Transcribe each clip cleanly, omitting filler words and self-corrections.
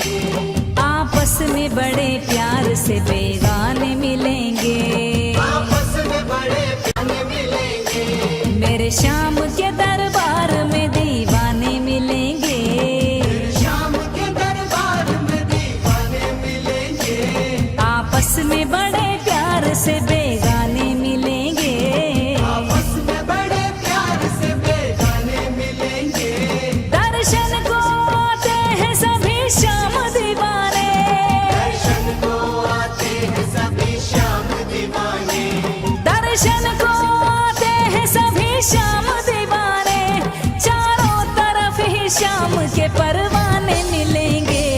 आपस में बड़े प्यार से बेगाने मिलेंगे, आपस में बड़े प्यारे मिलेंगे। मेरे शाम के दरबार में दीवाने मिलेंगे, शाम के दरबार में दीवाने मिलेंगे। आपस में बड़े प्यार से बेगाने मिलेंगे, आपस में बड़े प्यार से बेगाने मिलेंगे। दर्शन को आते हैं सभी शाम दीवाने, दर्शन को आते हैं सभी शाम दीवाने। दर्शन को आते हैं सभी शाम दीवाने, चारों तरफ ही शाम के परवाने मिलेंगे।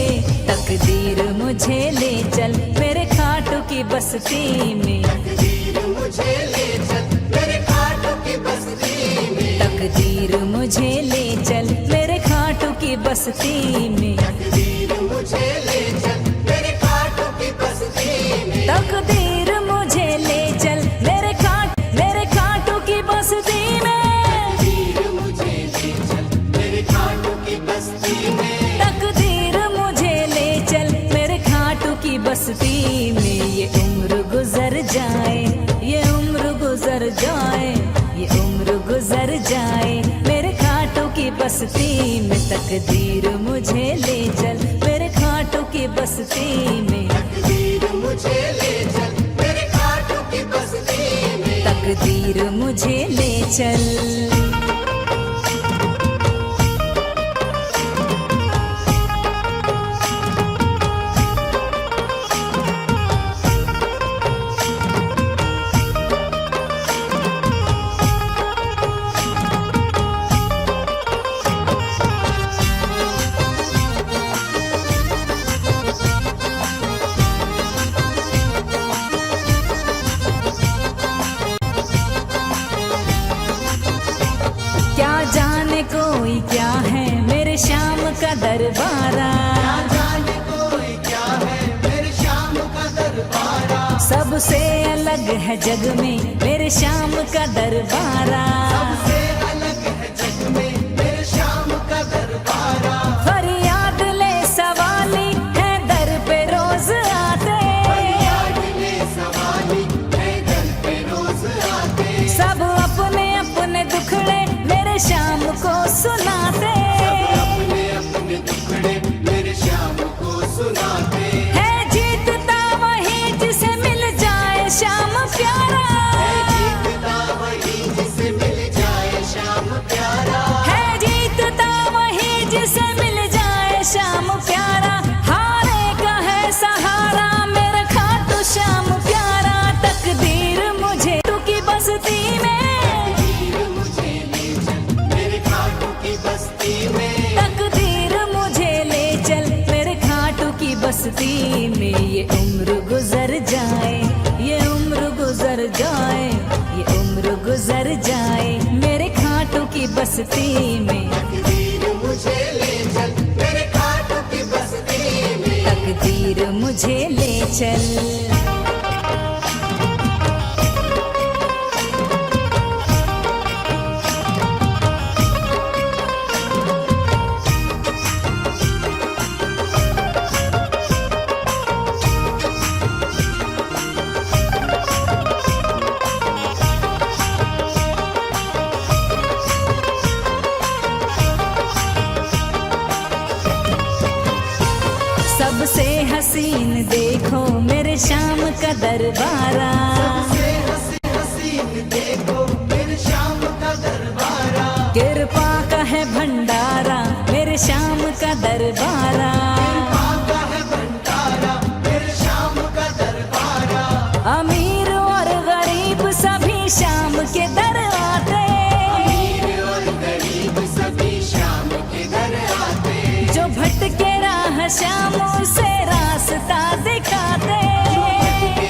तकदीर मुझे ले चल मेरे खाटू की बस्ती में, तकदीर मुझे ले चल मेरे खाटू की बस्ती में। तकदीर मुझे ले चल मेरे खाटू की बस्ती में, तकदीर मुझे ले चल मेरे खाटू की बस्ती में। तकदीर मुझे ले चल मेरे खाटू की बस्ती में, तकदीर मुझे ले चल मेरे खाटू की बस्ती में। तकदीर मुझे ले चल मेरे खाटू की बस्ती में। ये उम्र गुजर जाए, ये उम्र गुजर जाए, ये उम्र गुजर जाए मेरे खाटू की बस्ती में। तकदीर मुझे ले चल मेरे खाटू की बस्ती में, तकदीर मुझे ले चल मेरे खाटू की बस्ती में। तकदीर मुझे ले चल। क्या जाने कोई क्या है मेरे शाम का दरबारा, ना जाने कोई क्या है मेरे शाम का दरबारा। सबसे अलग है जग में मेरे शाम का दरबारा। सबसे अलग है जग में मेरे शाम का दरबारा। फरियाद ले सवाली है दर पे रोज आते, फरियाद ले सवाली है दर पे रोज आते। सब अपने अपने दुखड़े मेरे शाम को सुनाते, अपने अपने टुकड़े मेरे शाम को सुनाते। है जीतता वही जिसे मिल जाए शाम प्यारा, है जीतता वही जिसे मिल जाए शाम प्यारा। है जीतता वही जिसे मिल जाए शाम प्यारा। हारे का है सहारा मेरा खाटू श्याम प्यारा। तकदीर मुझे तू की बस्ती में, तकदीर मुझे ले चल मेरे खाटू की बस्ती में। तकदीर मुझे ले चल मेरे खाटू की बस्ती में। ये उम्र गुजर जाए, ये उम्र गुजर जाए, ये उम्र गुजर जाए मेरे खाटू की बस्ती में। तकदीर मुझे ले चल मेरे खाटू की बस्ती में। तकदीर मुझे ले चल। सबसे हसीन देखो मेरे शाम का दरबारा, सबसे हसीन देखो मेरे शाम का दरबारा। कृपा का है भंडारा मेरे शाम का दरबारा। कृपा है भंडारा मेरे शाम का दरबारा। अमीर और गरीब सभी शाम के दर आते, अमीर और गरीब सभी शाम के दर आते। जो भटके राह शाम से रास्ता दिखाते,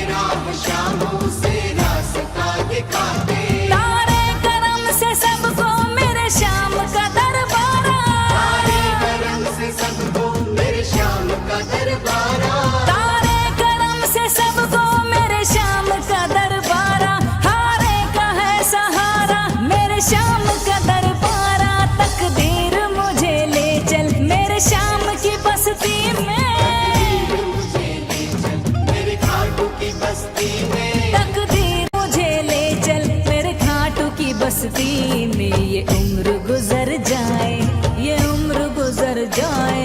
राह शामों से रास्ता दिखाते। तारे करम से सबको मेरे शाम का दरबारा, तारे करम से सबको मेरे शाम का दरबारा। तारे करम से सबको मेरे शाम का दरबारा। हारे का है सहारा मेरे शाम का दरबारा। तकदीर मुझे ले चल मेरे शाम की बस्ती में, में, मुझे ले चल मेरे खाटू की बस्ती में। तकदीर मुझे ले चल मेरे खाटू की बस्ती में। ये उम्र गुजर जाए, ये उम्र गुजर जाए,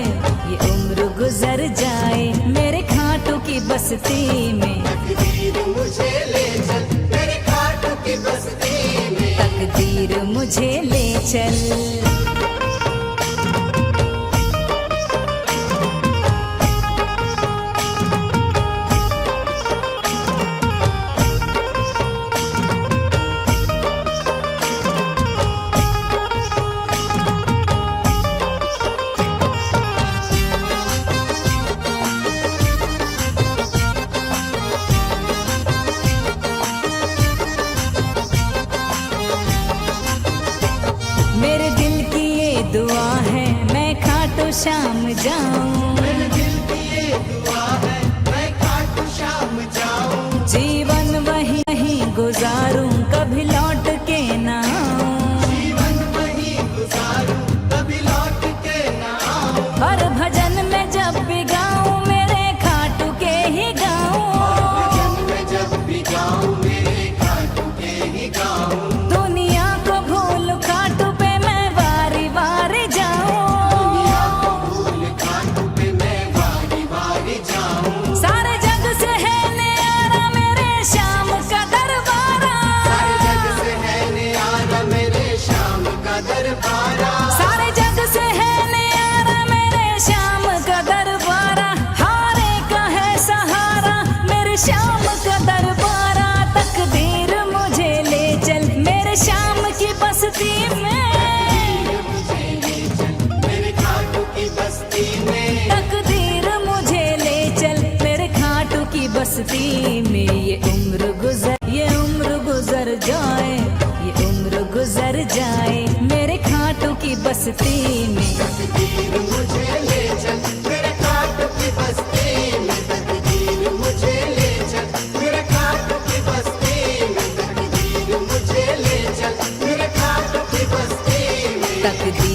ये उम्र गुजर जाए मेरे खाटू की बस्ती में। तकदीर मुझे ले चल मेरे खाटू की बस्ती में। तकदीर मुझे ले चल। मेरे दिल की ये दुआ है मैं खाटू शाम जाऊं, मेरे दिल की ये दुआ है मैं खाटू शाम जाऊं। जीवन वही नहीं गुजारूं कभी लौट के ना आऊं। जीवन वही गुजारूं कभी लौट के ना आऊं। हर भजन में जब भी गाऊं मेरे खाटू के ही गाऊं। भजन में जब भी गाऊं मेरे खाटू के ही गाऊं। दुनिया को भूल खाटू पे मैं वारी वारी दुनिया को जाऊं। भूल खाटू पे मैं वारी वारी जाऊं। सारे जग से है न्यारा मेरे शाम का दरबारा। सारे जग से है न्यारा मेरे शाम का दरबारा। सारे जग से है न्यारा मेरे शाम का दरबारा। हारे का है सहारा मेरे शाम का दरबारा। तकदीर मुझे ले चल मेरे शाम की बस्ती में। मुझे ले चल मेरे खाटू की बस्ती में। तकदीर मुझे ले चल मेरे खाटू की बस्ती में। ये उम्र गुजर जाए, ये उम्र गुजर जाए मेरे खाटू की बस्ती में। तकदीर मुझे ले चल मेरे खाटू की बस्ती में। तकदीर मुझे ले चल मेरे खाटू की बस्ती में। तकदीर मुझे ले चल मेरे खाटू की बस्ती में। तकदीर